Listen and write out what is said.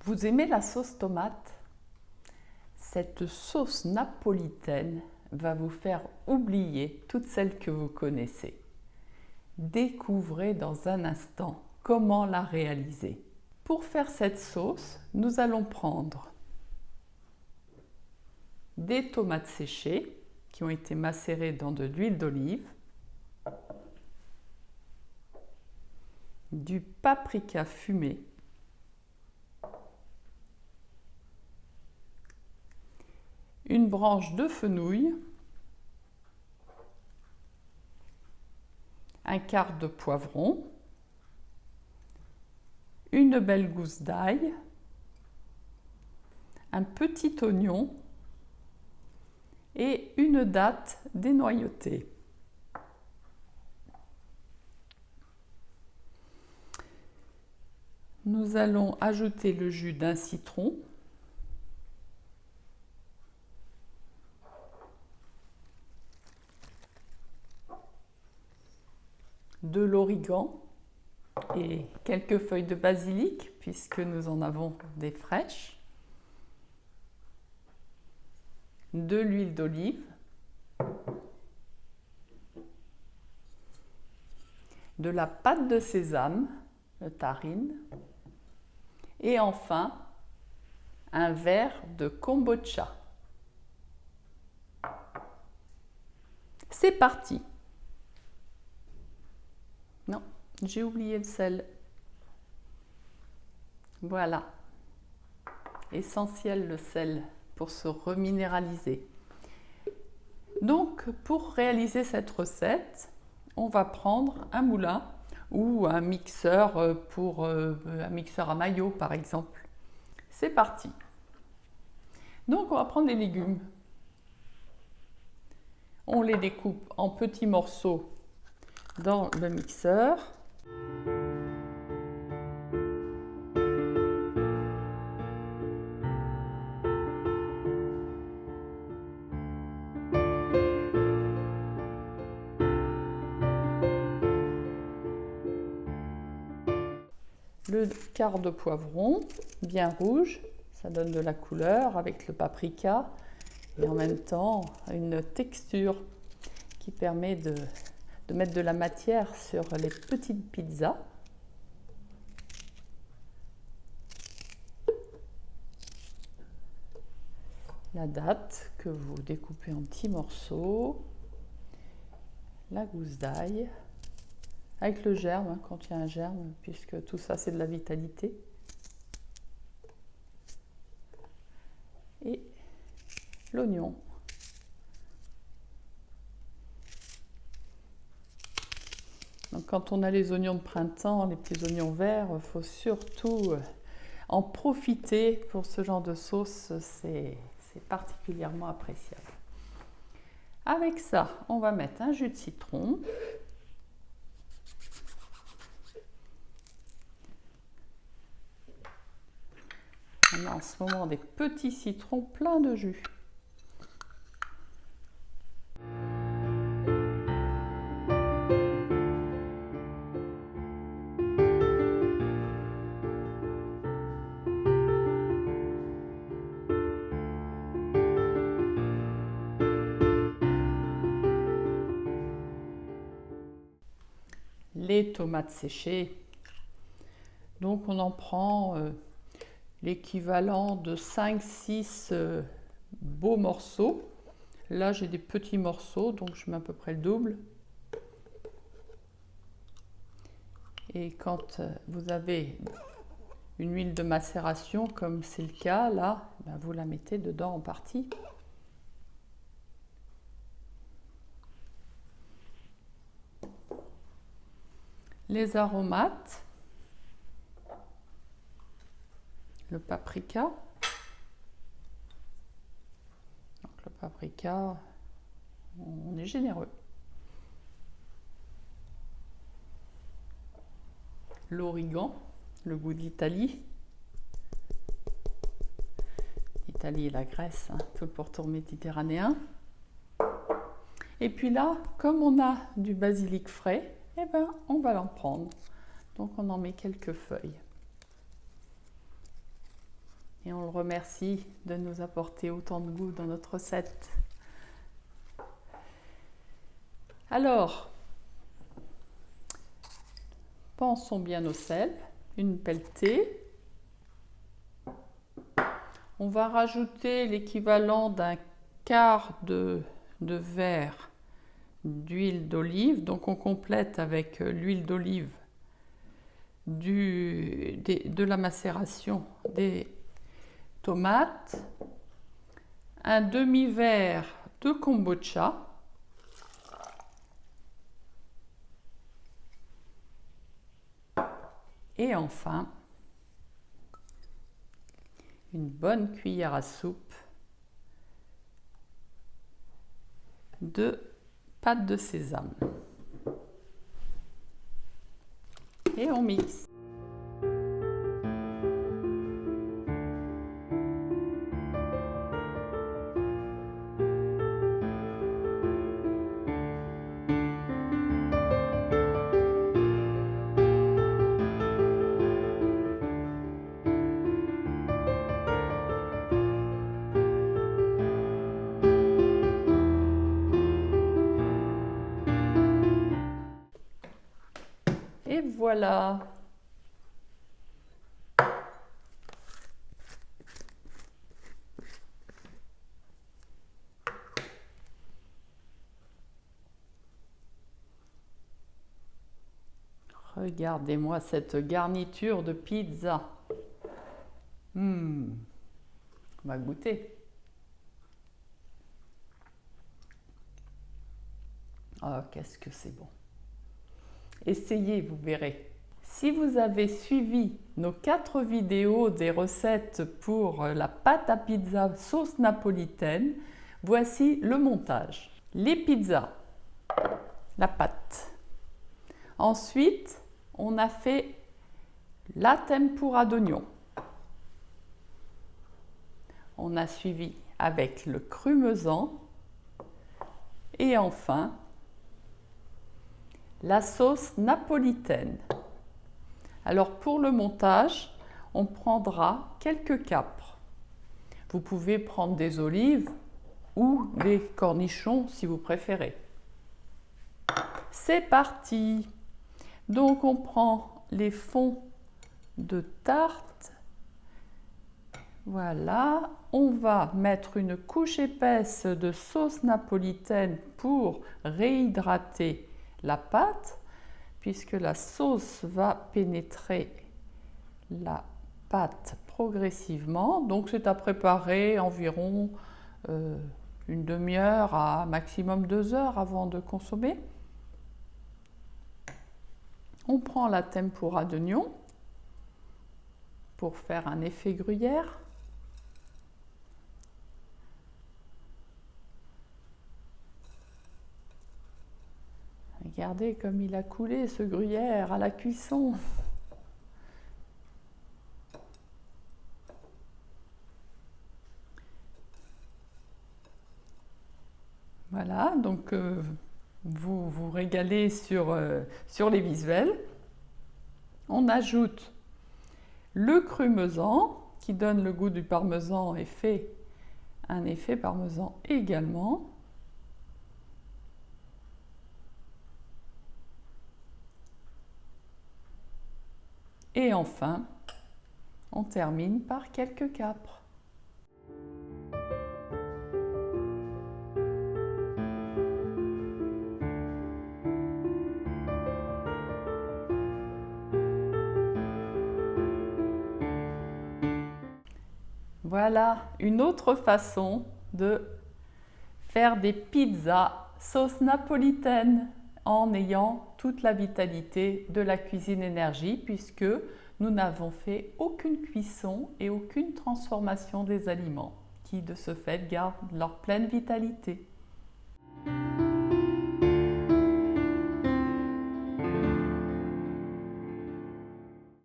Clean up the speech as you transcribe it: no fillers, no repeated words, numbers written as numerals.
Vous aimez la sauce tomate? Cette sauce napolitaine va vous faire oublier toutes celles que vous connaissez. Découvrez dans un instant comment la réaliser. Pour faire cette sauce, nous allons prendre des tomates séchées qui ont été macérées dans de l'huile d'olive, du paprika fumé, une branche de fenouil, un quart de poivron, une belle gousse d'ail, un petit oignon et une date dénoyautée. Nous allons ajouter le jus d'un citron, de l'origan et quelques feuilles de basilic puisque nous en avons des fraîches, de l'huile d'olive, de la pâte de sésame, le tahine, et enfin un verre de kombucha. C'est parti! Non, j'ai oublié le sel. Voilà. Essentiel le sel pour se reminéraliser. Donc, pour réaliser cette recette, on va prendre un moulin ou un mixeur un mixeur à maillot par exemple. C'est parti. Donc, on va prendre les légumes. On les découpe en petits morceaux dans le mixeur. Le quart de poivron, bien rouge, ça donne de la couleur avec le paprika et en même temps une texture qui permet de mettre de la matière sur les petites pizzas. La date que vous découpez en petits morceaux, la gousse d'ail, avec le germe, hein, quand il y a un germe, puisque tout ça c'est de la vitalité. Et l'oignon. Donc quand on a les oignons de printemps, les petits oignons verts, il faut surtout en profiter pour ce genre de sauce, c'est particulièrement appréciable. Avec ça, on va mettre un jus de citron. On a en ce moment des petits citrons pleins de jus. Les tomates séchées. Donc on en prend l'équivalent de 5-6 beaux morceaux. Là j'ai des petits morceaux, donc je mets à peu près le double. Et quand vous avez une huile de macération, comme c'est le cas là, ben vous la mettez dedans en partie. Les aromates, le paprika. Donc le paprika, on est généreux. L'origan, le goût de l'Italie. L'Italie et la Grèce, hein, tout le pourtour méditerranéen. Et puis là, comme on a du basilic frais, eh ben, on va l'en prendre. Donc on en met quelques feuilles. Et on le remercie de nous apporter autant de goût dans notre recette. Alors, pensons bien au sel, une pelletée. On va rajouter l'équivalent d'un quart de verre d'huile d'olive. Donc on complète avec l'huile d'olive de la macération des tomates, un demi-verre de kombucha, et enfin une bonne cuillère à soupe de pâte de sésame. Et on mixe. Et voilà. Regardez-moi cette garniture de pizza. On va goûter. Oh, qu'est-ce que c'est bon. Essayez, vous verrez. Si vous avez suivi nos 4 vidéos des recettes pour la pâte à pizza sauce napolitaine, voici le montage. Les pizzas, la pâte. Ensuite, on a fait la tempura d'oignon. On a suivi avec le crumesant. Et enfin, la sauce napolitaine. Alors pour le montage, on prendra quelques capres. Vous pouvez prendre des olives ou des cornichons si vous préférez. C'est parti! Donc on prend les fonds de tarte. Voilà, on va mettre une couche épaisse de sauce napolitaine pour réhydrater la pâte, puisque la sauce va pénétrer la pâte progressivement. Donc c'est à préparer environ une demi-heure à maximum 2 heures avant de consommer. On prend la tempura d'oignon pour faire un effet gruyère. Regardez comme il a coulé ce gruyère à la cuisson. Voilà, donc vous vous régalez sur les visuels. On ajoute le crumesant qui donne le goût du parmesan et fait un effet parmesan également. Et enfin, on termine par quelques capres. Voilà une autre façon de faire des pizzas sauce napolitaine en ayant toute la vitalité de la cuisine énergie, puisque nous n'avons fait aucune cuisson et aucune transformation des aliments qui de ce fait gardent leur pleine vitalité.